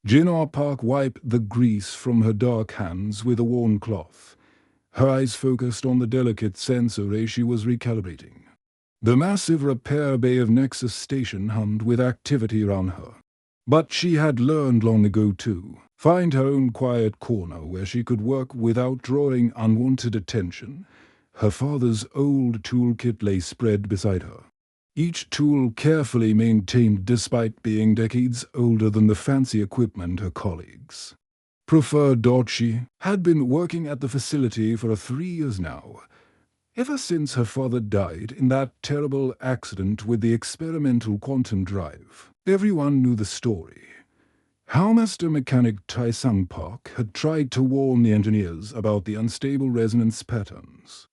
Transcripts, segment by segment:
Jinnah Park wiped the grease from her dark hands with a worn cloth. Her eyes focused on the delicate sensor as she was recalibrating. The massive repair bay of Nexus Station hummed with activity around her. But she had learned long ago to find her own quiet corner where she could work without drawing unwanted attention. Her father's old toolkit lay spread beside her. Each tool carefully maintained despite being decades older than the fancy equipment her colleagues preferred. She had been working at the facility for 3 years now, ever since her father died in that terrible accident with the experimental quantum drive. Everyone knew the story. How Master Mechanic Tai-Sung Park had tried to warn the engineers about the unstable resonance patterns.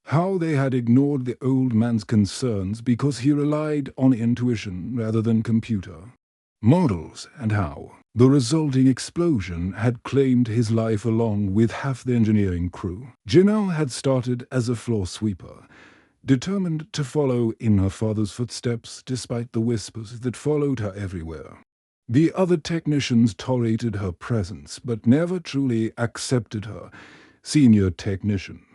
How they had ignored the old man's concerns because he relied on intuition rather than computer models, and how the resulting explosion had claimed his life along with half the engineering crew. Jinnah had started as a floor sweeper, determined to follow in her father's footsteps despite the whispers that followed her everywhere. The other technicians tolerated her presence but never truly accepted her. Senior technician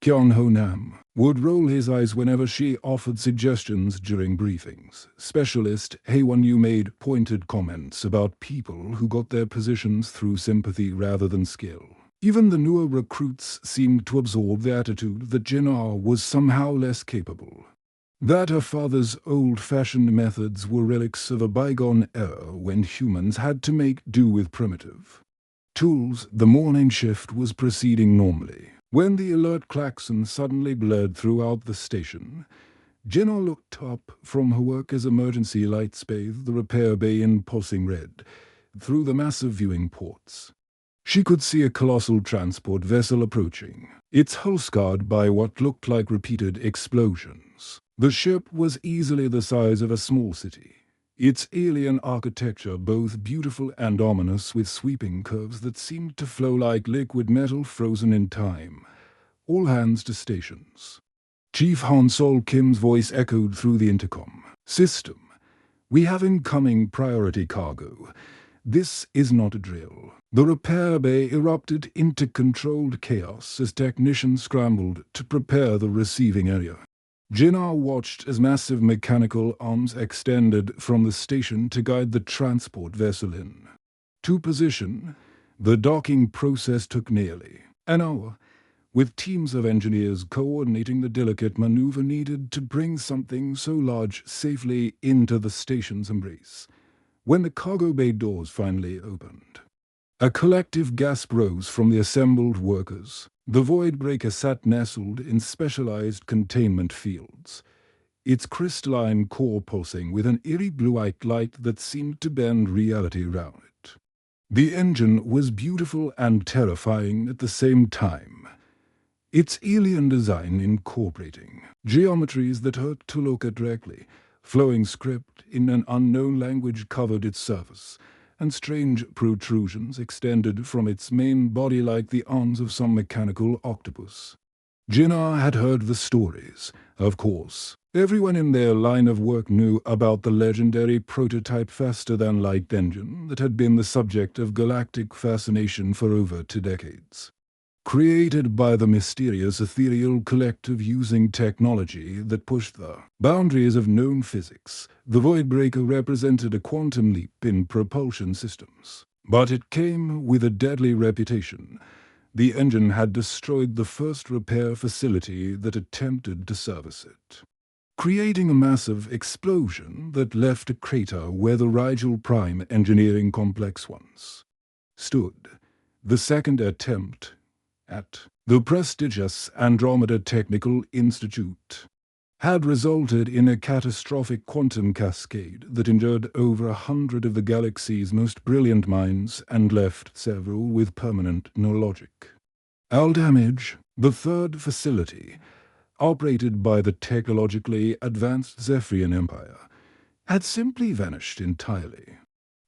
Kyung-ho Nam would roll his eyes whenever she offered suggestions during briefings. Specialist Hae-won-yu made pointed comments about people who got their positions through sympathy rather than skill. Even the newer recruits seemed to absorb the attitude that Jinnah was somehow less capable, that her father's old-fashioned methods were relics of a bygone era when humans had to make do with primitive tools. The morning shift was proceeding normally when the alert klaxon suddenly blared throughout the station. Jinnah looked up from her work as emergency lights bathed the repair bay in pulsing red. Through the massive viewing ports, she could see a colossal transport vessel approaching, its hull scarred by what looked like repeated explosions. The ship was easily the size of a small city, its alien architecture both beautiful and ominous, with sweeping curves that seemed to flow like liquid metal frozen in time. All hands to stations. Chief Han Sol Kim's voice echoed through the intercom. System, we have incoming priority cargo. This is not a drill. The repair bay erupted into controlled chaos as technicians scrambled to prepare the receiving area. Jinnah watched as massive mechanical arms extended from the station to guide the transport vessel in. To position, the docking process took nearly an hour, with teams of engineers coordinating the delicate maneuver needed to bring something so large safely into the station's embrace. When the cargo bay doors finally opened, a collective gasp rose from the assembled workers. The void breaker sat nestled in specialized containment fields, its crystalline core pulsing with an eerie blue-white light that seemed to bend reality around it. The engine was beautiful and terrifying at the same time, its alien design incorporating geometries that hurt to look at directly. Flowing script in an unknown language covered its surface, and strange protrusions extended from its main body like the arms of some mechanical octopus. Jinnah had heard the stories, of course. Everyone in their line of work knew about the legendary prototype faster-than-light engine that had been the subject of galactic fascination for over 2 decades. Created by the mysterious ethereal collective using technology that pushed the boundaries of known physics, the Voidbreaker represented a quantum leap in propulsion systems. But it came with a deadly reputation. The engine had destroyed the first repair facility that attempted to service it, creating a massive explosion that left a crater where the Rigel Prime engineering complex once stood. The second attempt at the prestigious Andromeda Technical Institute had resulted in a catastrophic quantum cascade that injured over 100 of the galaxy's most brilliant minds and left several with permanent neurologic damage. The third facility, operated by the technologically advanced Zephyrian Empire, had simply vanished entirely,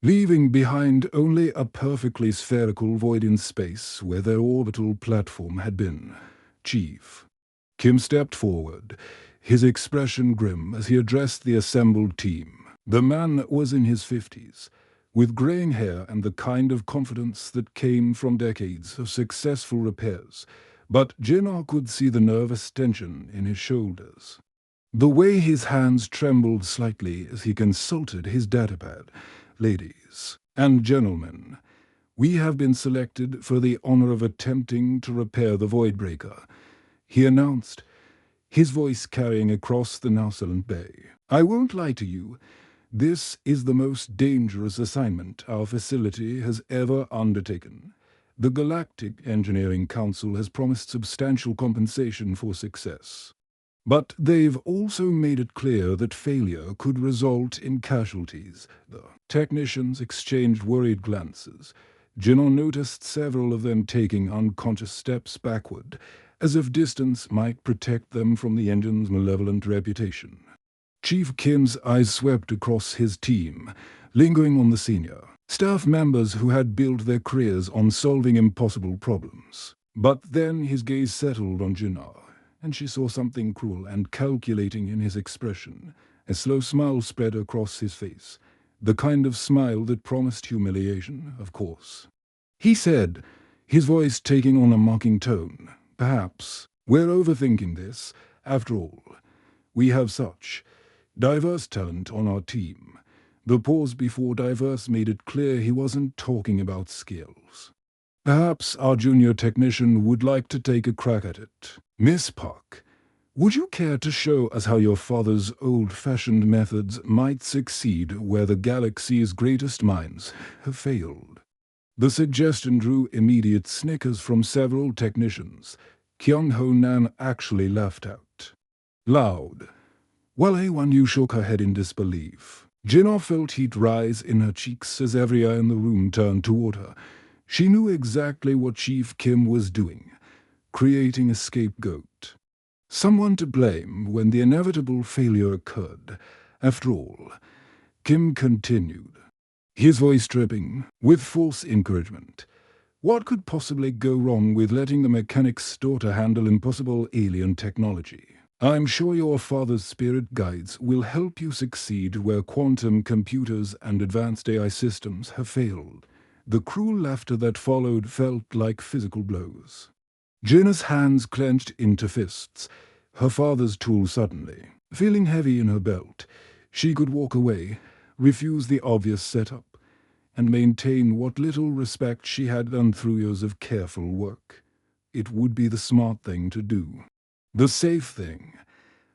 leaving behind only a perfectly spherical void in space where their orbital platform had been. Chief Kim stepped forward, his expression grim as he addressed the assembled team. The man was in his 50s, with graying hair and the kind of confidence that came from decades of successful repairs, but Jinnah could see the nervous tension in his shoulders. The way his hands trembled slightly as he consulted his datapad. "Ladies and gentlemen, we have been selected for the honor of attempting to repair the Voidbreaker," he announced, his voice carrying across the now silent bay. "I won't lie to you. This is the most dangerous assignment our facility has ever undertaken. The Galactic Engineering Council has promised substantial compensation for success. But they've also made it clear that failure could result in casualties." The technicians exchanged worried glances. Jinnah noticed several of them taking unconscious steps backward, as if distance might protect them from the engine's malevolent reputation. Chief Kim's eyes swept across his team, lingering on the senior staff members who had built their careers on solving impossible problems. But then his gaze settled on Jinnah, and she saw something cruel and calculating in his expression. A slow smile spread across his face, the kind of smile that promised humiliation, of course. He said, his voice taking on a mocking tone, "Perhaps we're overthinking this. After all, we have such diverse talent on our team." The pause before diverse made it clear he wasn't talking about skills. "Perhaps our junior technician would like to take a crack at it. Miss Park, would you care to show us how your father's old-fashioned methods might succeed where the galaxy's greatest minds have failed?" The suggestion drew immediate snickers from several technicians. Kyung-ho Nan actually laughed out loud, while A1U shook her head in disbelief. Jinnah felt heat rise in her cheeks as every eye in the room turned toward her. She knew exactly what Chief Kim was doing, creating a scapegoat. Someone to blame when the inevitable failure occurred. After all, Kim continued, his voice dripping with false encouragement. What could possibly go wrong with letting the mechanic's daughter handle impossible alien technology? I'm sure your father's spirit guides will help you succeed where quantum computers and advanced AI systems have failed. The cruel laughter that followed felt like physical blows. Jinnah's hands clenched into fists, her father's tool suddenly feeling heavy in her belt. She could walk away, refuse the obvious setup, and maintain what little respect she had done through years of careful work. It would be the smart thing to do, the safe thing.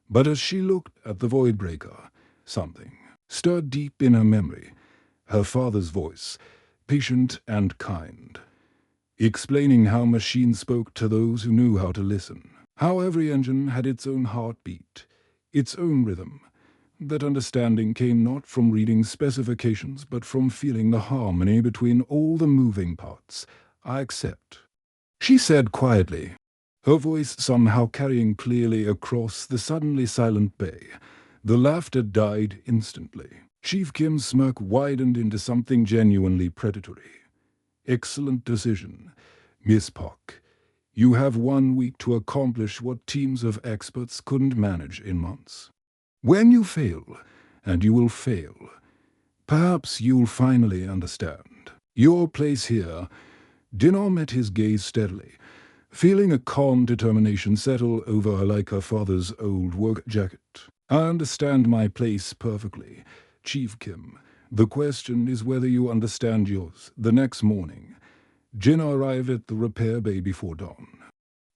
But as she looked at the Voidbreaker, something stirred deep in her memory. Her father's voice, patient and kind, explaining how machines spoke to those who knew how to listen, how every engine had its own heartbeat, its own rhythm. That understanding came not from reading specifications, but from feeling the harmony between all the moving parts. "I accept," she said quietly, her voice somehow carrying clearly across the suddenly silent bay. The laughter died instantly. Chief Kim's smirk widened into something genuinely predatory. "Excellent decision, Miss Park. You have 1 week to accomplish what teams of experts couldn't manage in months. When you fail, and you will fail, perhaps you'll finally understand your place here." Jinnah met his gaze steadily, feeling a calm determination settle over her like her father's old work jacket. "I understand my place perfectly, Chief Kim. The question is whether you understand yours." The next morning, Jinnah arrived at the repair bay before dawn,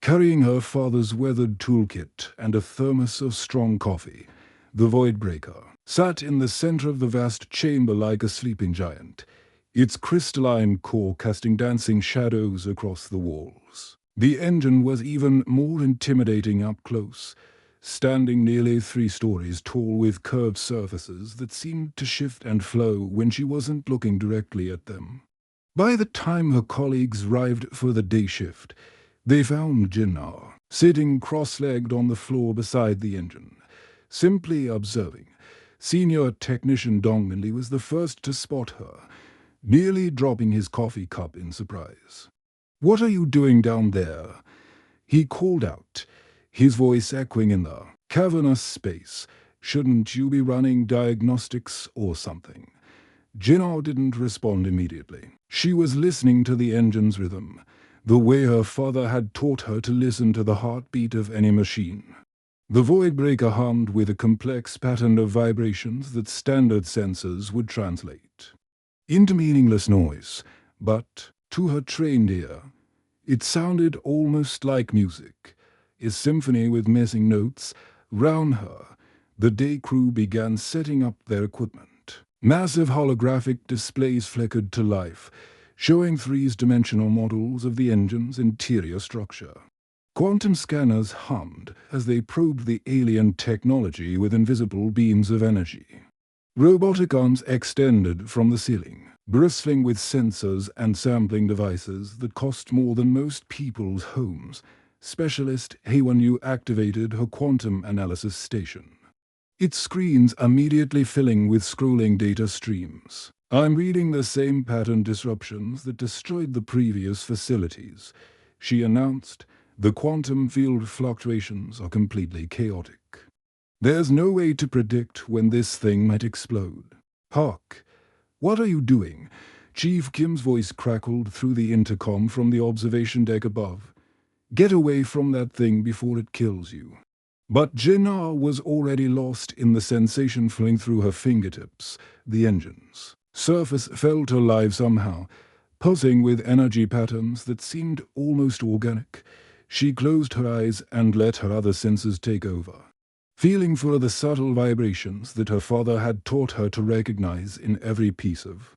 carrying her father's weathered toolkit and a thermos of strong coffee. The Voidbreaker sat in the center of the vast chamber like a sleeping giant, its crystalline core casting dancing shadows across the walls. The engine was even more intimidating up close, standing nearly 3 stories tall with curved surfaces that seemed to shift and flow when she wasn't looking directly at them. By the time her colleagues arrived for the day shift, they found Jinnah sitting cross-legged on the floor beside the engine, simply observing. Senior Technician Dongmanli was the first to spot her, nearly dropping his coffee cup in surprise. "What are you doing down there?" he called out, his voice echoing in the cavernous space. "Shouldn't you be running diagnostics or something?" Jinnah didn't respond immediately. She was listening to the engine's rhythm, the way her father had taught her to listen to the heartbeat of any machine. The void breaker hummed with a complex pattern of vibrations that standard sensors would translate into meaningless noise, but to her trained ear, it sounded almost like music, a symphony with missing notes. Round her, the day crew began setting up their equipment. Massive holographic displays flickered to life, showing three-dimensional models of the engine's interior structure. Quantum scanners hummed as they probed the alien technology with invisible beams of energy. Robotic arms extended from the ceiling, bristling with sensors and sampling devices that cost more than most people's homes. Specialist Heiwanyu activated her quantum analysis station, its screens immediately filling with scrolling data streams. "I'm reading the same pattern disruptions that destroyed the previous facilities," she announced. "The quantum field fluctuations are completely chaotic. There's no way to predict when this thing might explode." "Hawk, what are you doing?" Chief Kim's voice crackled through the intercom from the observation deck above. "Get away from that thing before it kills you." But Jinnah was already lost in the sensation flowing through her fingertips. The engine's surface felt alive somehow, pulsing with energy patterns that seemed almost organic. She closed her eyes and let her other senses take over, feeling for the subtle vibrations that her father had taught her to recognize in every piece of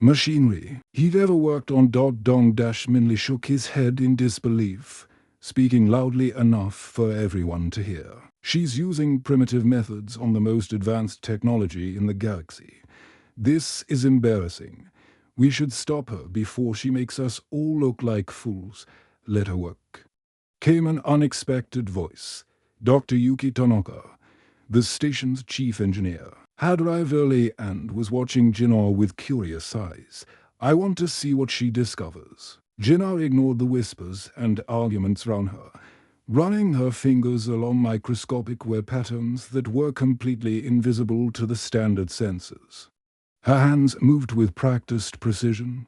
machinery he'd ever worked on. Dong Dash Minli shook his head in disbelief, speaking loudly enough for everyone to hear. "She's using primitive methods on the most advanced technology in the galaxy. This is embarrassing. We should stop her before she makes us all look like fools. Let her work." Came an unexpected voice. Dr. Yuki Tanaka, the station's chief engineer, had arrived early and was watching Jinnah with curious eyes. "I want to see what she discovers." Jinnah ignored the whispers and arguments round her, running her fingers along microscopic web patterns that were completely invisible to the standard sensors. Her hands moved with practiced precision,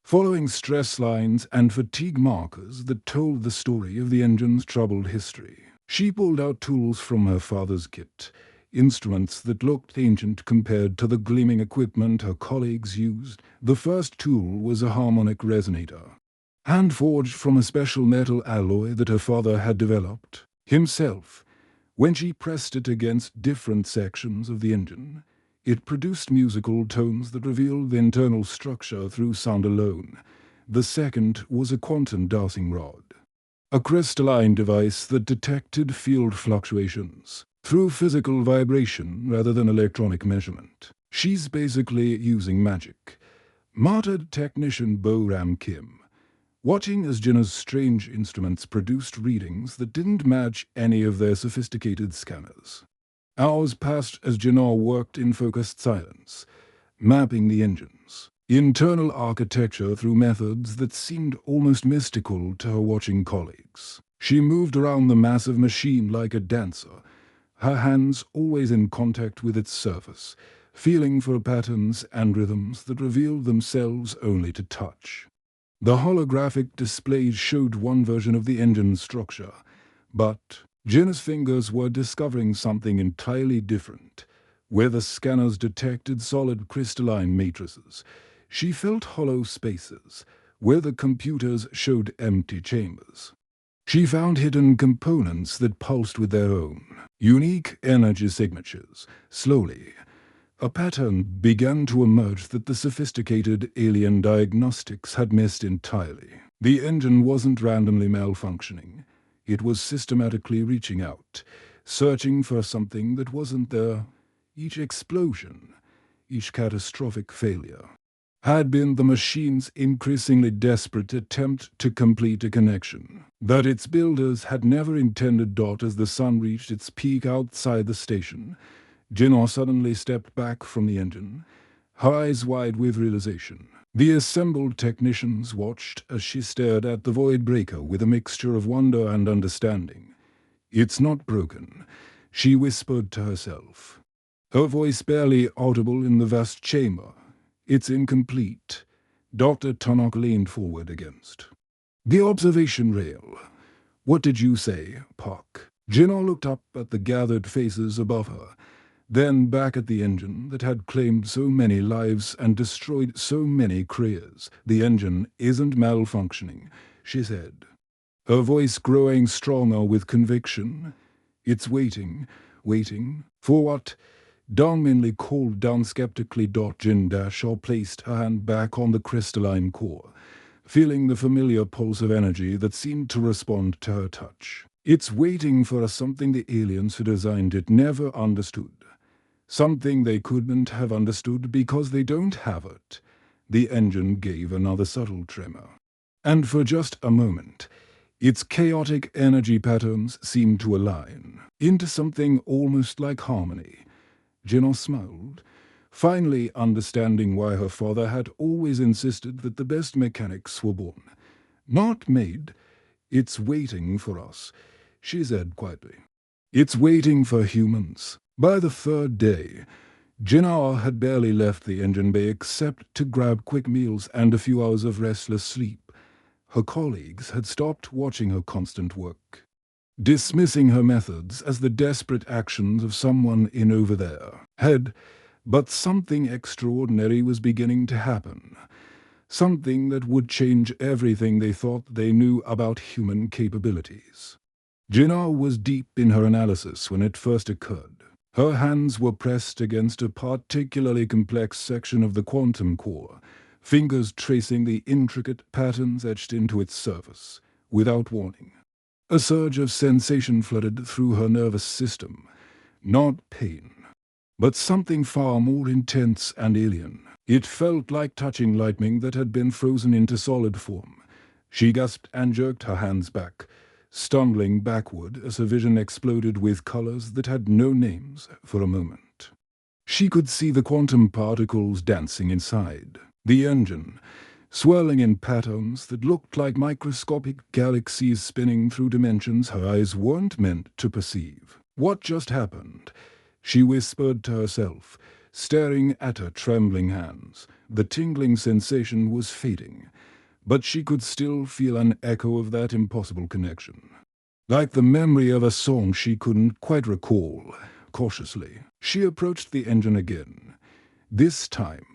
following stress lines and fatigue markers that told the story of the engine's troubled history. She pulled out tools from her father's kit, instruments that looked ancient compared to the gleaming equipment her colleagues used. The first tool was a harmonic resonator, hand-forged from a special metal alloy that her father had developed himself. When she pressed it against different sections of the engine, it produced musical tones that revealed the internal structure through sound alone. The second was a quantum dowsing rod, a crystalline device that detected field fluctuations through physical vibration rather than electronic measurement. "She's basically using magic," muttered technician Bo-Ram Kim, watching as Jinnah's strange instruments produced readings that didn't match any of their sophisticated scanners. Hours passed as Jinnah worked in focused silence, mapping the engine's internal architecture through methods that seemed almost mystical to her watching colleagues. She moved around the massive machine like a dancer, her hands always in contact with its surface, feeling for patterns and rhythms that revealed themselves only to touch. The holographic displays showed one version of the engine's structure, but Jinnah's fingers were discovering something entirely different. Where the scanners detected solid crystalline matrices, she felt hollow spaces. Where the computers showed empty chambers, she found hidden components that pulsed with their own unique energy signatures. Slowly, a pattern began to emerge that the sophisticated alien diagnostics had missed entirely. The engine wasn't randomly malfunctioning. It was systematically reaching out, searching for something that wasn't there. Each explosion, each catastrophic failure, had been the machine's increasingly desperate attempt to complete a connection that its builders had never intended. As the sun reached its peak outside the station, Jinnah suddenly stepped back from the engine, her eyes wide with realization. The assembled technicians watched as she stared at the void breaker with a mixture of wonder and understanding. "It's not broken," she whispered to herself, her voice barely audible in the vast chamber. It's incomplete. Dr. Tunnock leaned forward against the observation rail. What did you say, Puck? Jinnah looked up at the gathered faces above her, then back at the engine that had claimed so many lives and destroyed so many careers. The engine isn't malfunctioning, she said, her voice growing stronger with conviction. It's waiting for what? Dong Minli called down skeptically. Jin Dash placed her hand back on the crystalline core, feeling the familiar pulse of energy that seemed to respond to her touch. It's waiting for something the aliens who designed it never understood. Something they couldn't have understood because they don't have it. The engine gave another subtle tremor. And for just a moment, its chaotic energy patterns seemed to align into something almost like harmony. Jinnah smiled, finally understanding why her father had always insisted that the best mechanics were born, not made. It's waiting for us, she said quietly. It's waiting for humans. By the third day, Jinnah had barely left the engine bay except to grab quick meals and a few hours of restless sleep. Her colleagues had stopped watching her constant work, dismissing her methods as the desperate actions of someone in over their head. But something extraordinary was beginning to happen. Something that would change everything they thought they knew about human capabilities. Jinnah was deep in her analysis when it first occurred. Her hands were pressed against a particularly complex section of the quantum core, fingers tracing the intricate patterns etched into its surface. Without warning, a surge of sensation flooded through her nervous system. Not pain, but something far more intense and alien. It felt like touching lightning that had been frozen into solid form. She gasped and jerked her hands back, stumbling backward as her vision exploded with colors that had no names for a moment. She could see the quantum particles dancing inside the engine, swirling in patterns that looked like microscopic galaxies spinning through dimensions her eyes weren't meant to perceive. What just happened? She whispered to herself, staring at her trembling hands. The tingling sensation was fading, but she could still feel an echo of that impossible connection. Like the memory of a song she couldn't quite recall. Cautiously, she approached the engine again. This time,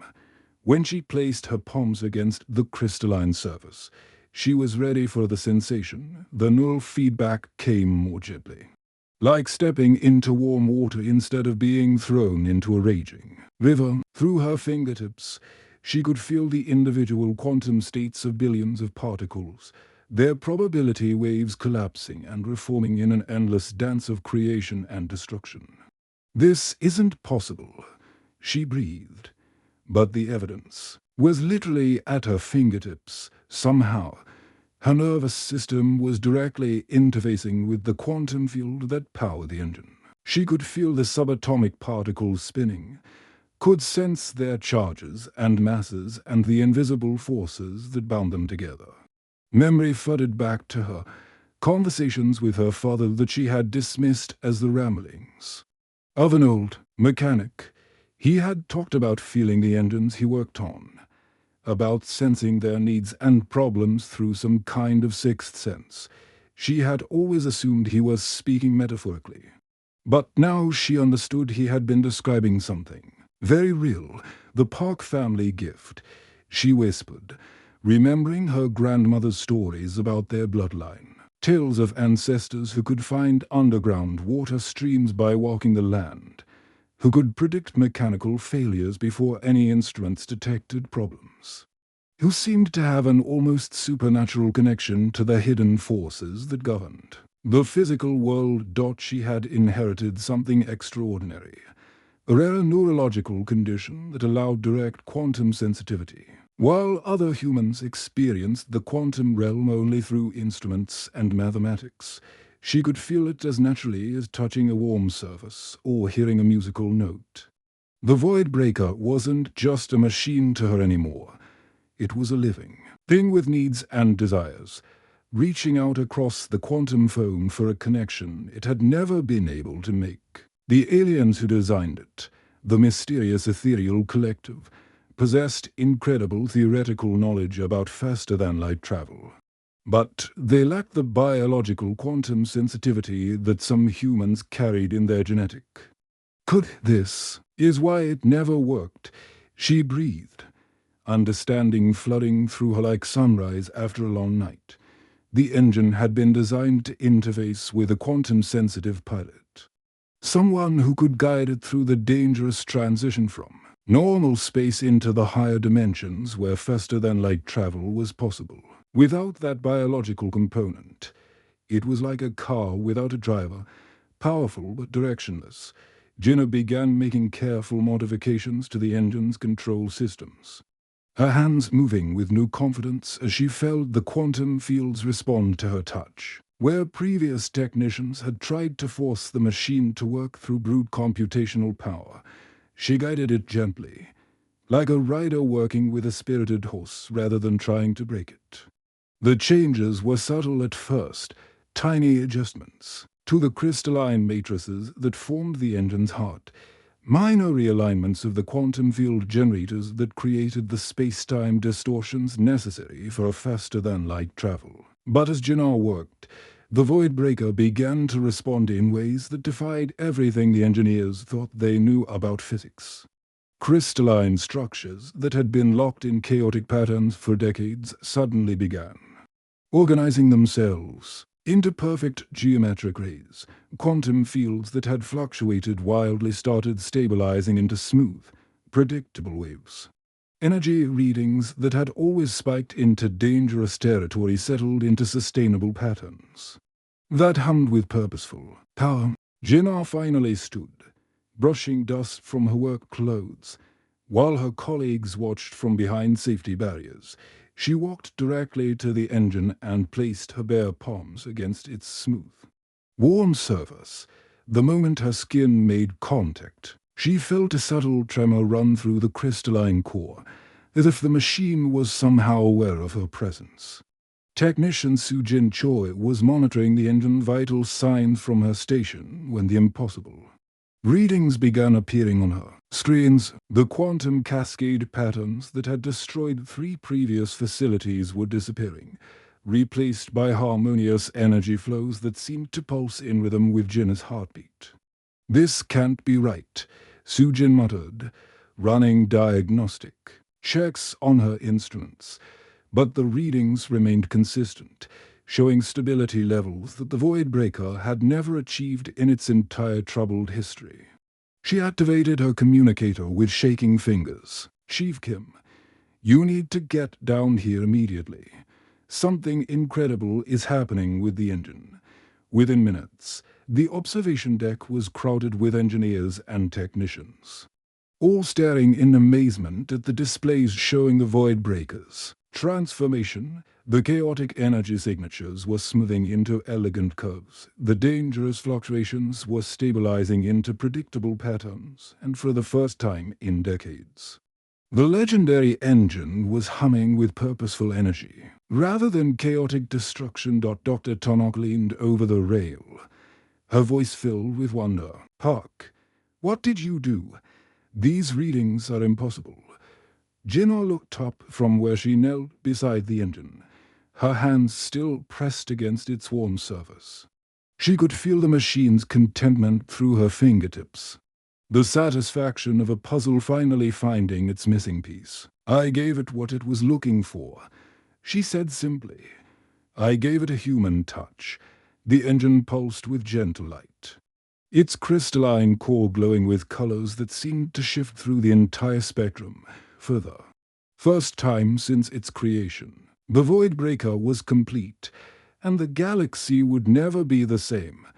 when she placed her palms against the crystalline surface, she was ready for the sensation. The neural feedback came more gently, like stepping into warm water instead of being thrown into a raging river. Through her fingertips, she could feel the individual quantum states of billions of particles, their probability waves collapsing and reforming in an endless dance of creation and destruction. This isn't possible, she breathed. But the evidence was literally at her fingertips. Somehow, her nervous system was directly interfacing with the quantum field that powered the engine. She could feel the subatomic particles spinning, could sense their charges and masses and the invisible forces that bound them together. Memory flooded back to her, conversations with her father that she had dismissed as the ramblings of an old mechanic. He had talked about feeling the engines he worked on, about sensing their needs and problems through some kind of sixth sense. She had always assumed he was speaking metaphorically. But now she understood he had been describing something very real, the Park family gift, she whispered, remembering her grandmother's stories about their bloodline. Tales of ancestors who could find underground water streams by walking the land, who could predict mechanical failures before any instruments detected problems, who seemed to have an almost supernatural connection to the hidden forces that governed the physical world. She had inherited something extraordinary, a rare neurological condition that allowed direct quantum sensitivity, while other humans experienced the quantum realm only through instruments and mathematics. She could feel it as naturally as touching a warm surface or hearing a musical note. The Void Breaker wasn't just a machine to her anymore. It was a living thing with needs and desires, reaching out across the quantum foam for a connection it had never been able to make. The aliens who designed it, the mysterious ethereal collective, possessed incredible theoretical knowledge about faster-than-light travel. But they lacked the biological quantum sensitivity that some humans carried in their genetic. This is why it never worked, she breathed, understanding flooding through her like sunrise after a long night. The engine had been designed to interface with a quantum-sensitive pilot. Someone who could guide it through the dangerous transition from normal space into the higher dimensions where faster-than-light travel was possible. Without that biological component, it was like a car without a driver, powerful but directionless. Jinna began making careful modifications to the engine's control systems, her hands moving with new confidence as she felt the quantum fields respond to her touch. Where previous technicians had tried to force the machine to work through brute computational power, she guided it gently, like a rider working with a spirited horse rather than trying to break it. The changes were subtle at first, tiny adjustments to the crystalline matrices that formed the engine's heart, minor realignments of the quantum field generators that created the space-time distortions necessary for a faster-than-light travel. But as Jinnah worked, the Void Breaker began to respond in ways that defied everything the engineers thought they knew about physics. Crystalline structures that had been locked in chaotic patterns for decades suddenly began organizing themselves into perfect geometric rays. Quantum fields that had fluctuated wildly started stabilizing into smooth, predictable waves. Energy readings that had always spiked into dangerous territory settled into sustainable patterns that hummed with purposeful power. Jinnah finally stood, brushing dust from her work clothes, while her colleagues watched from behind safety barriers. She walked directly to the engine and placed her bare palms against its smooth, warm surface. The moment her skin made contact, she felt a subtle tremor run through the crystalline core, as if the machine was somehow aware of her presence. Technician Sujin Choi was monitoring the engine vital signs from her station when the impossible readings began appearing on her screens. The quantum cascade patterns that had destroyed 3 previous facilities were disappearing, replaced by harmonious energy flows that seemed to pulse in rhythm with Jinnah's heartbeat. "This can't be right," Sujin muttered, running diagnostic checks on her instruments. But the readings remained consistent, showing stability levels that the Void Breaker had never achieved in its entire troubled history. She activated her communicator with shaking fingers. "Chief Kim, you need to get down here immediately. Something incredible is happening with the engine." Within minutes, the observation deck was crowded with engineers and technicians, all staring in amazement at the displays showing the Void Breaker's transformation. The chaotic energy signatures were smoothing into elegant curves. The dangerous fluctuations were stabilizing into predictable patterns, and for the first time in decades, the legendary engine was humming with purposeful energy, rather than chaotic destruction. Dr. Tannock leaned over the rail, her voice filled with wonder. "Park, what did you do? These readings are impossible." Jinnah looked up from where she knelt beside the engine, her hands still pressed against its warm surface. She could feel the machine's contentment through her fingertips, the satisfaction of a puzzle finally finding its missing piece. "I gave it what it was looking for," she said simply. "I gave it a human touch." The engine pulsed with gentle light, its crystalline core glowing with colors that seemed to shift through the entire spectrum. For the first time since its creation, the Void Breaker was complete, and the galaxy would never be the same.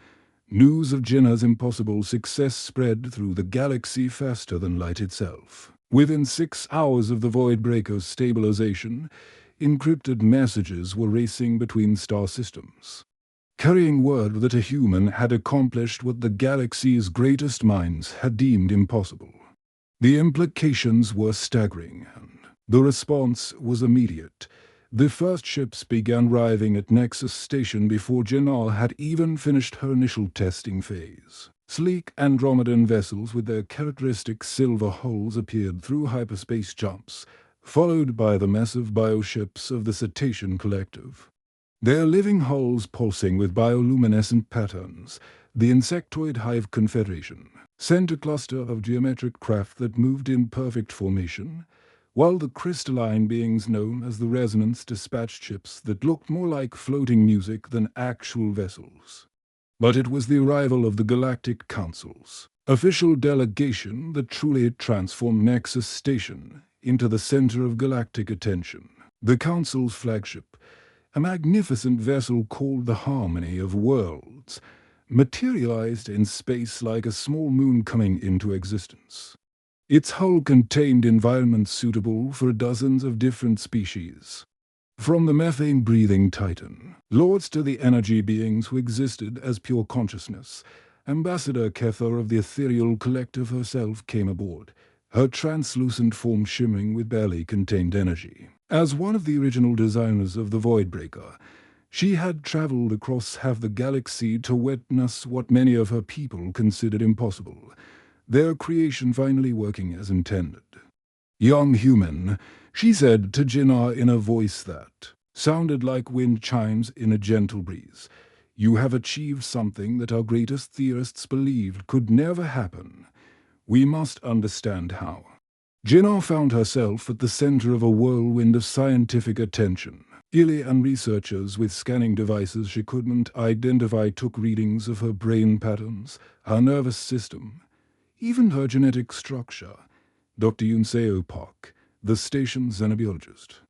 News of Jinnah's impossible success spread through the galaxy faster than light itself. Within 6 hours of the Void Breaker's stabilization, encrypted messages were racing between star systems, carrying word that a human had accomplished what the galaxy's greatest minds had deemed impossible. The implications were staggering, and the response was immediate. The first ships began arriving at Nexus Station before Jinnah had even finished her initial testing phase. Sleek Andromedan vessels with their characteristic silver hulls appeared through hyperspace jumps, followed by the massive bioships of the Cetacean Collective. Their living hulls pulsing with bioluminescent patterns, the Insectoid Hive Confederation sent a cluster of geometric craft that moved in perfect formation, while the crystalline beings known as the Resonance dispatched ships that looked more like floating music than actual vessels. But it was the arrival of the Galactic Council's official delegation that truly transformed Nexus Station into the center of galactic attention. The Council's flagship, a magnificent vessel called the Harmony of Worlds, materialized in space like a small moon coming into existence. Its hull contained environments suitable for dozens of different species. From the methane-breathing Titan, lords to the energy beings who existed as pure consciousness, Ambassador Kether of the Ethereal Collective herself came aboard, her translucent form shimmering with barely contained energy. As one of the original designers of the Voidbreaker, she had traveled across half the galaxy to witness what many of her people considered impossible, their creation finally working as intended. "Young human," she said to Jinnah in a voice that sounded like wind chimes in a gentle breeze, "you have achieved something that our greatest theorists believed could never happen. We must understand how." Jinnah found herself at the center of a whirlwind of scientific attention. Illy and researchers with scanning devices she couldn't identify took readings of her brain patterns, her nervous system, even her genetic structure. Dr. Yunseo Park, the station's xenobiologist,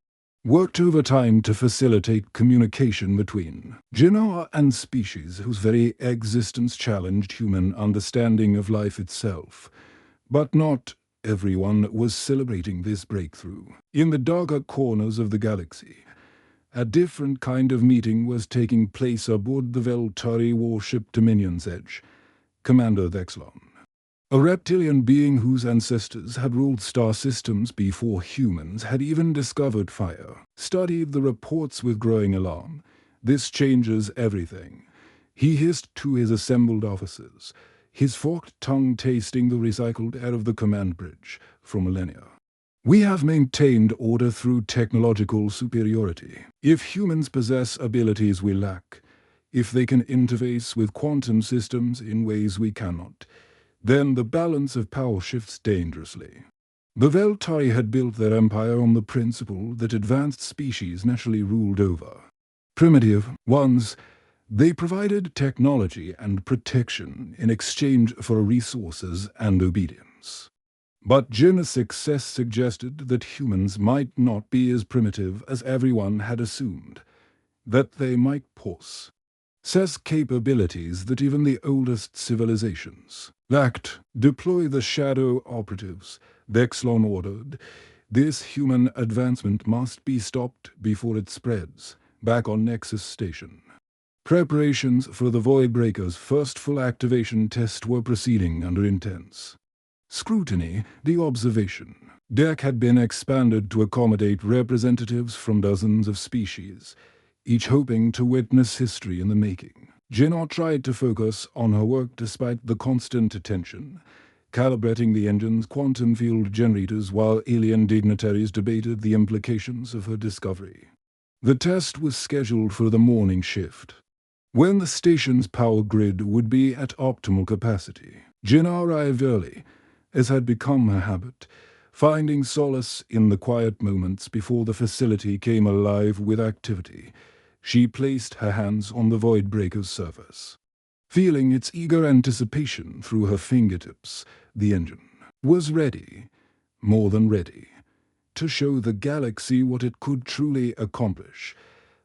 worked overtime to facilitate communication between Jinnah and species whose very existence challenged human understanding of life itself. But not everyone was celebrating this breakthrough. In the darker corners of the galaxy, a different kind of meeting was taking place aboard the Veltari warship Dominion's Edge. Commander Vexlon, a reptilian being whose ancestors had ruled star systems before humans had even discovered fire, studied the reports with growing alarm. "This changes everything," he hissed to his assembled officers, his forked tongue tasting the recycled air of the command bridge for millennia. "We have maintained order through technological superiority. If humans possess abilities we lack, if they can interface with quantum systems in ways we cannot, then the balance of power shifts dangerously." The Veltari had built their empire on the principle that advanced species naturally ruled over primitive ones. They provided technology and protection in exchange for resources and obedience. But Jinnah's success suggested that humans might not be as primitive as everyone had assumed, that they might possess capabilities that even the oldest civilizations lacked. "Deploy the shadow operatives," Vexlon ordered. "This human advancement must be stopped before it spreads back on Nexus Station." Preparations for the Voidbreaker's first full activation test were proceeding under intense scrutiny. The observation deck had been expanded to accommodate representatives from dozens of species, each hoping to witness history in the making. Jinnah tried to focus on her work despite the constant attention, calibrating the engine's quantum field generators while alien dignitaries debated the implications of her discovery. The test was scheduled for the morning shift, when the station's power grid would be at optimal capacity. Jinnah arrived early, as had become her habit, finding solace in the quiet moments before the facility came alive with activity. She placed her hands on the Voidbreaker's surface, feeling its eager anticipation through her fingertips. The engine was ready, more than ready, to show the galaxy what it could truly accomplish.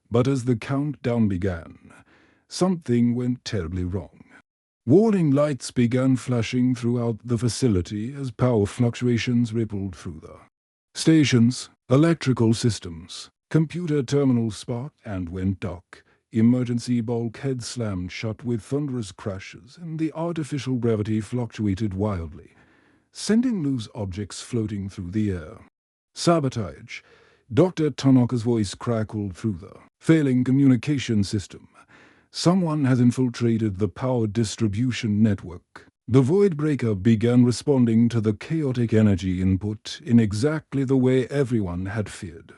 But as the countdown began, something went terribly wrong. Warning lights began flashing throughout the facility as power fluctuations rippled through the station's electrical systems. Computer terminals sparked and went dark. Emergency bulkheads slammed shut with thunderous crashes, and the artificial gravity fluctuated wildly, sending loose objects floating through the air. "Sabotage!" Dr. Tanaka's voice crackled through the failing communication system. "Someone has infiltrated the power distribution network." The Voidbreaker began responding to the chaotic energy input in exactly the way everyone had feared.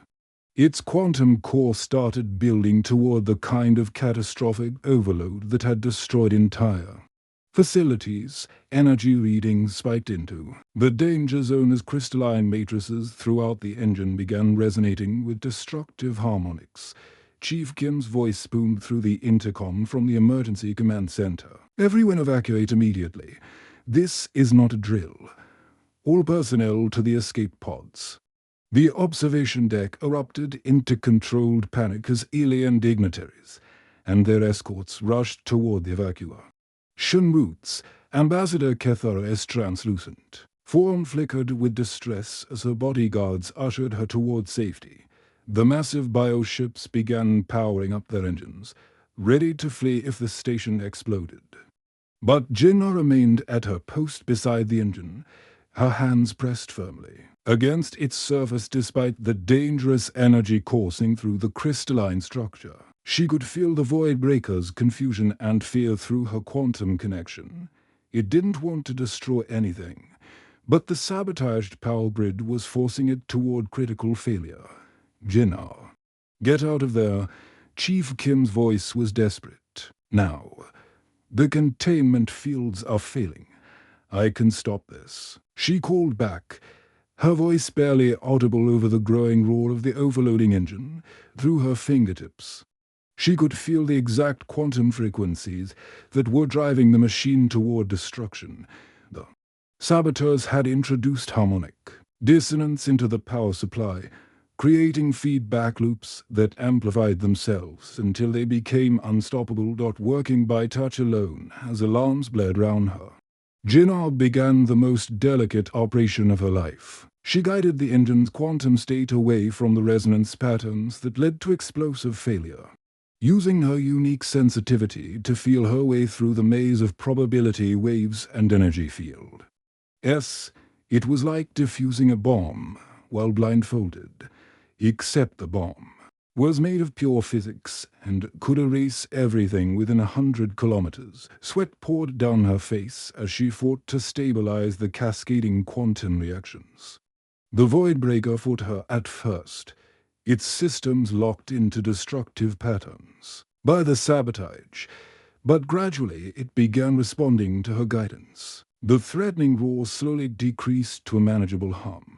Its quantum core started building toward the kind of catastrophic overload that had destroyed entire facilities. Energy readings spiked into the danger zone as crystalline matrices throughout the engine began resonating with destructive harmonics. Chief Kim's voice boomed through the intercom from the emergency command center. "Everyone evacuate immediately. This is not a drill. All personnel to the escape pods." The observation deck erupted into controlled panic as alien dignitaries and their escorts rushed toward the evacuation Ambassador Kethar S. translucent. Form flickered with distress as her bodyguards ushered her toward safety. The massive bioships began powering up their engines, ready to flee if the station exploded. But Jinnah remained at her post beside the engine, her hands pressed firmly against its surface despite the dangerous energy coursing through the crystalline structure. She could feel the Voidbreaker's confusion and fear through her quantum connection. It didn't want to destroy anything, but the sabotaged power grid was forcing it toward critical failure. "Jinnah, get out of there." Chief Kim's voice was desperate. "Now. The containment fields are failing. I can stop this." She called back, her voice barely audible over the growing roar of the overloading engine. Through her fingertips, she could feel the exact quantum frequencies that were driving the machine toward destruction. The saboteurs had introduced harmonic dissonance into the power supply, creating feedback loops that amplified themselves until they became unstoppable. Working by touch alone as alarms blared round her, Jinnah began the most delicate operation of her life. She guided the engine's quantum state away from the resonance patterns that led to explosive failure, using her unique sensitivity to feel her way through the maze of probability waves and energy field. It was like defusing a bomb while blindfolded, except the bomb was made of pure physics and could erase everything within 100 kilometers. Sweat poured down her face as she fought to stabilize the cascading quantum reactions. The Voidbreaker fought her at first, its systems locked into destructive patterns by the sabotage, but gradually it began responding to her guidance. The threatening roar slowly decreased to a manageable hum.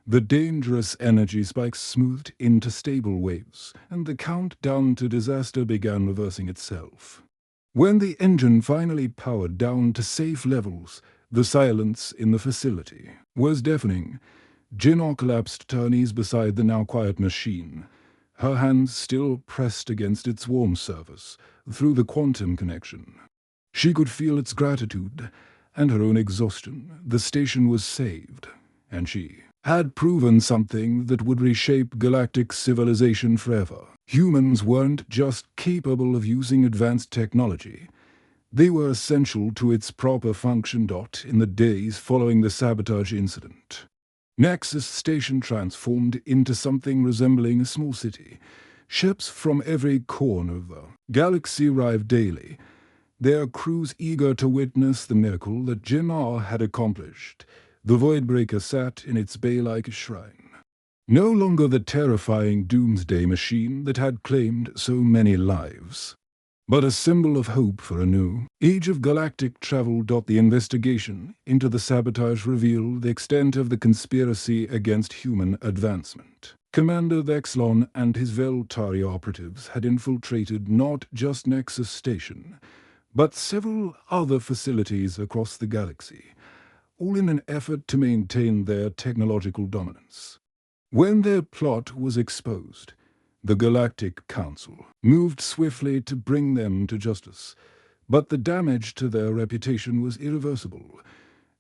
The dangerous energy spikes smoothed into stable waves, and the countdown to disaster began reversing itself. When the engine finally powered down to safe levels, the silence in the facility was deafening. Jinnah collapsed to her knees beside the now quiet machine, her hands still pressed against its warm surface through the quantum connection. She could feel its gratitude and her own exhaustion. The station was saved, and she had proven something that would reshape galactic civilization forever. Humans weren't just capable of using advanced technology. They were essential to its proper function. In the days following the sabotage incident, Nexus Station transformed into something resembling a small city. Ships from every corner of the galaxy arrived daily, their crews eager to witness the miracle that Jinnah had accomplished. The Voidbreaker sat in its bay like a shrine, no longer the terrifying doomsday machine that had claimed so many lives, but a symbol of hope for a new age of galactic travel. The investigation into the sabotage revealed the extent of the conspiracy against human advancement. Commander Vexlon and his Veltari operatives had infiltrated not just Nexus Station, but several other facilities across the galaxy, all in an effort to maintain their technological dominance. When their plot was exposed, the Galactic Council moved swiftly to bring them to justice, but the damage to their reputation was irreversible.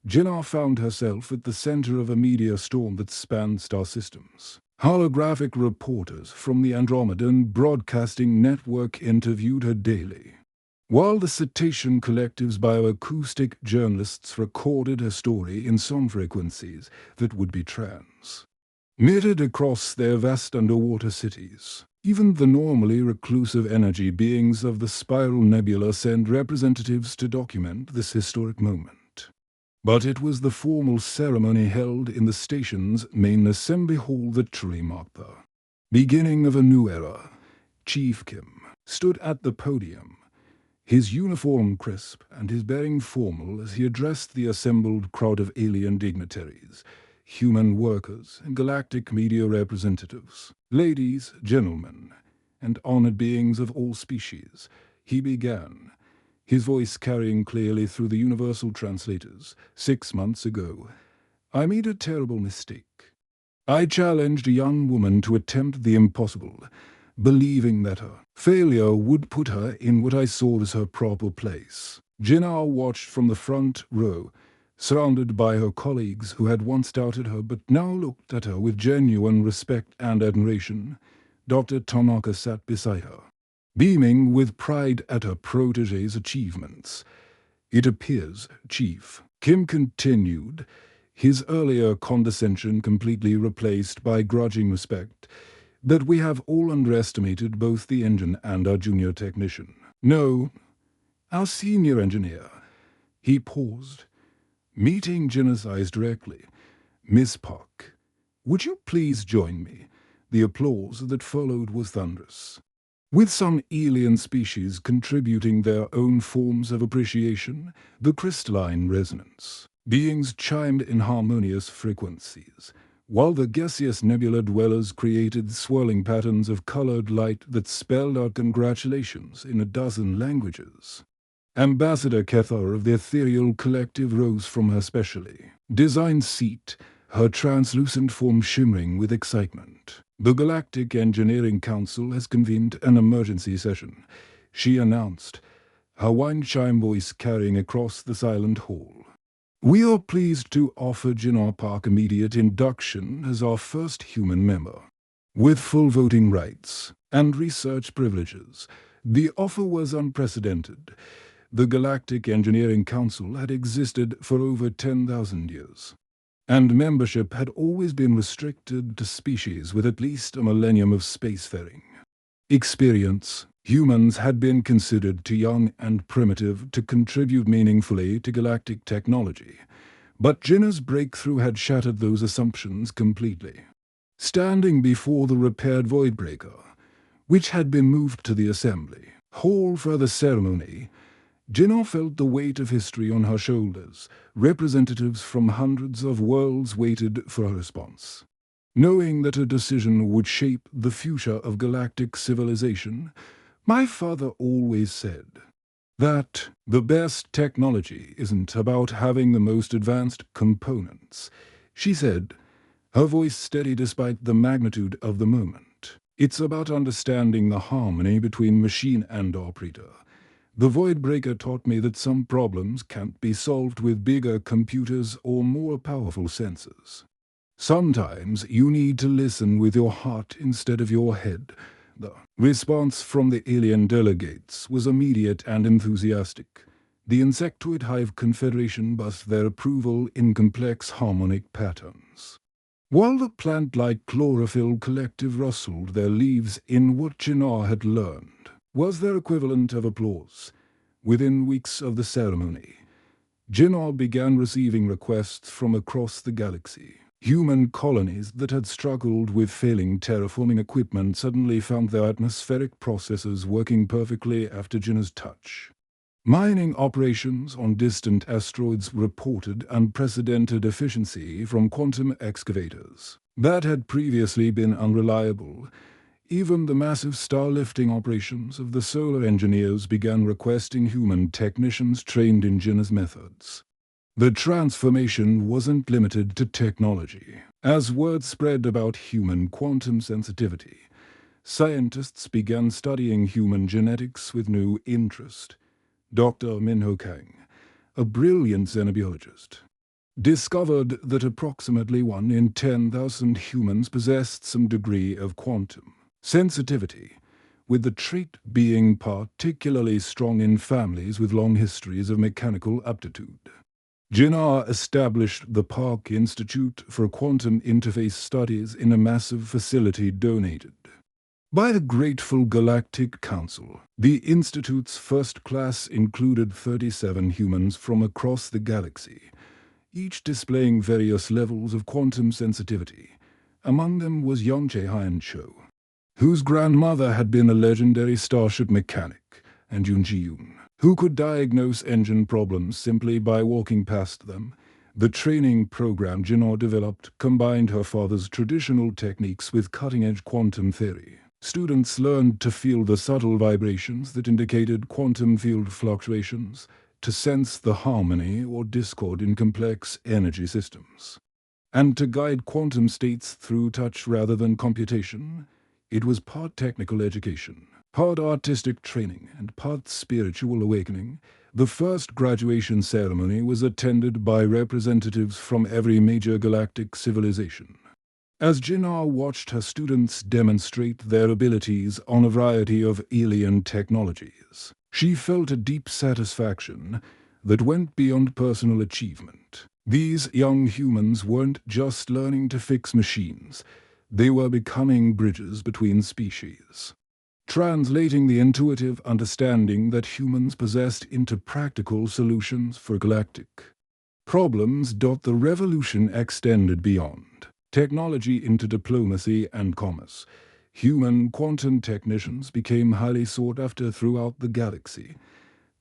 Jinnah found herself at the center of a media storm that spanned star systems. Holographic reporters from the Andromedan Broadcasting Network interviewed her daily, while the Cetacean Collective's bioacoustic journalists recorded her story in song frequencies that would be transmitted across their vast underwater cities. Even the normally reclusive energy beings of the Spiral Nebula sent representatives to document this historic moment. But it was the formal ceremony held in the station's main assembly hall that truly marked the beginning of a new era. Chief Kim stood at the podium, his uniform crisp and his bearing formal as he addressed the assembled crowd of alien dignitaries, human workers, and galactic media representatives. Ladies, gentlemen, and honored beings of all species, he began, his voice carrying clearly through the universal translators. 6 months ago, I made a terrible mistake. I challenged a young woman to attempt the impossible, believing that her failure would put her in what I saw as her proper place. Jinnah watched from the front row, surrounded by her colleagues who had once doubted her but now looked at her with genuine respect and admiration. Dr. Tanaka sat beside her, beaming with pride at her protege's achievements. It appears, Chief, Kim continued, his earlier condescension completely replaced by grudging respect, that we have all underestimated both the engine and our junior technician. No, our senior engineer. He paused, meeting Jinnah's eyes directly. Miss Park, would you please join me? The applause that followed was thunderous, with some alien species contributing their own forms of appreciation. The crystalline resonance beings chimed in harmonious frequencies, while the gaseous nebula dwellers created swirling patterns of colored light that spelled out congratulations in a dozen languages. Ambassador Kethar of the Ethereal Collective rose from her specially designed seat, her translucent form shimmering with excitement. The Galactic Engineering Council has convened an emergency session, she announced, her wine chime voice carrying across the silent hall. We are pleased to offer Jinnah Park immediate induction as our first human member. With full voting rights and research privileges, the offer was unprecedented. The Galactic Engineering Council had existed for over 10,000 years, and membership had always been restricted to species with at least a millennium of spacefaring experience. Humans had been considered too young and primitive to contribute meaningfully to galactic technology, but Jinnah's breakthrough had shattered those assumptions completely. Standing before the repaired Voidbreaker, which had been moved to the assembly hall for the ceremony, Jinnah felt the weight of history on her shoulders. Representatives from hundreds of worlds waited for her response. Knowing that her decision would shape the future of galactic civilization, my father always said that the best technology isn't about having the most advanced components, she said, her voice steady despite the magnitude of the moment. It's about understanding the harmony between machine and operator. The Voidbreaker taught me that some problems can't be solved with bigger computers or more powerful sensors. Sometimes you need to listen with your heart instead of your head. The response from the alien delegates was immediate and enthusiastic. The Insectoid Hive Confederation buzzed their approval in complex harmonic patterns, while the plant-like chlorophyll collective rustled their leaves in what Jinnah had learned was their equivalent of applause. Within weeks of the ceremony, Jinnah began receiving requests from across the galaxy. Human colonies that had struggled with failing terraforming equipment suddenly found their atmospheric processes working perfectly after Jinnah's touch. Mining operations on distant asteroids reported unprecedented efficiency from quantum excavators that had previously been unreliable. Even the massive star-lifting operations of the solar engineers began requesting human technicians trained in Jinnah's methods. The transformation wasn't limited to technology. As word spread about human quantum sensitivity, scientists began studying human genetics with new interest. Dr. Minho Kang, a brilliant xenobiologist, discovered that approximately 1 in 10,000 humans possessed some degree of quantum sensitivity, with the trait being particularly strong in families with long histories of mechanical aptitude. Jinnah established the Park Institute for Quantum Interface Studies in a massive facility donated by the grateful Galactic Council. The Institute's first class included 37 humans from across the galaxy, each displaying various levels of quantum sensitivity. Among them was Yang Che-hyun Cho, whose grandmother had been a legendary starship mechanic, and Yoon Ji-yoon, who could diagnose engine problems simply by walking past them. The training program Jinna developed combined her father's traditional techniques with cutting-edge quantum theory. Students learned to feel the subtle vibrations that indicated quantum field fluctuations, to sense the harmony or discord in complex energy systems, and to guide quantum states through touch rather than computation. It was part technical education, part artistic training, and part spiritual awakening. The first graduation ceremony was attended by representatives from every major galactic civilization. As Jinna watched her students demonstrate their abilities on a variety of alien technologies, she felt a deep satisfaction that went beyond personal achievement. These young humans weren't just learning to fix machines, they were becoming bridges between species, translating the intuitive understanding that humans possessed into practical solutions for galactic problems. The revolution extended beyond technology into diplomacy and commerce. Human quantum technicians became highly sought after throughout the galaxy,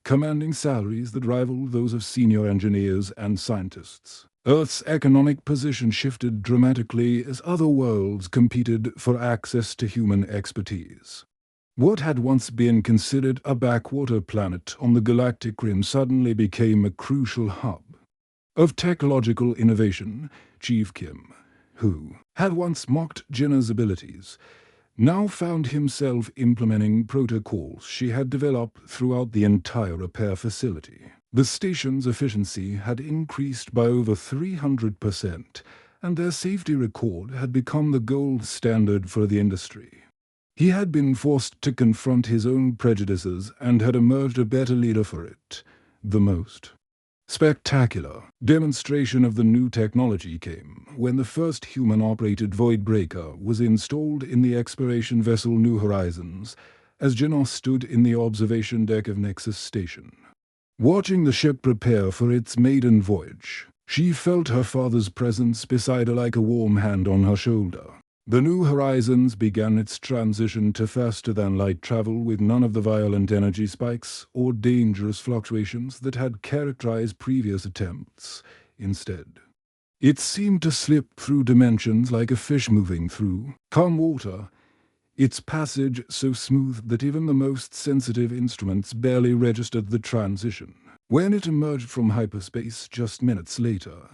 commanding salaries that rivaled those of senior engineers and scientists. Earth's economic position shifted dramatically as other worlds competed for access to human expertise. What had once been considered a backwater planet on the galactic rim suddenly became a crucial hub of technological innovation. Chief Kim, who had once mocked Jinna's abilities, now found himself implementing protocols she had developed throughout the entire repair facility. The station's efficiency had increased by over 300%, and their safety record had become the gold standard for the industry. He had been forced to confront his own prejudices and had emerged a better leader for it. The most spectacular demonstration of the new technology came when the first human-operated void breaker was installed in the exploration vessel New Horizons, as Jinna stood in the observation deck of Nexus Station. Watching the ship prepare for its maiden voyage, she felt her father's presence beside her like a warm hand on her shoulder. The New Horizons began its transition to faster-than-light travel with none of the violent energy spikes or dangerous fluctuations that had characterized previous attempts. Instead, it seemed to slip through dimensions like a fish moving through calm water, its passage so smooth that even the most sensitive instruments barely registered the transition. When it emerged from hyperspace just minutes later,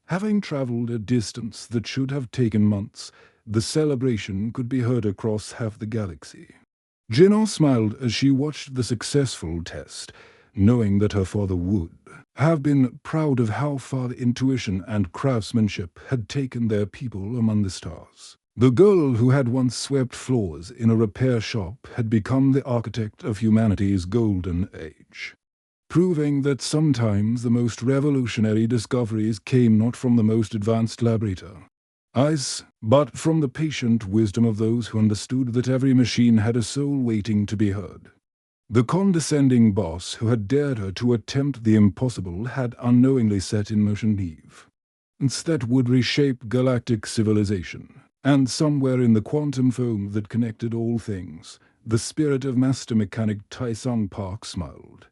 having traveled a distance that should have taken months, the celebration could be heard across half the galaxy. Jinna smiled as she watched the successful test, knowing that her father would have been proud of how far intuition and craftsmanship had taken their people among the stars. The girl who had once swept floors in a repair shop had become the architect of humanity's golden age, proving that sometimes the most revolutionary discoveries came not from the most advanced laboratory but from the patient wisdom of those who understood that every machine had a soul waiting to be heard. The condescending boss who had dared her to attempt the impossible had unknowingly set in motion events that would reshape galactic civilization. And somewhere in the quantum foam that connected all things, the spirit of master mechanic Tai-sung Park smiled,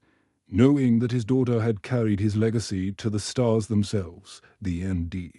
knowing that his daughter had carried his legacy to the stars themselves, the ND.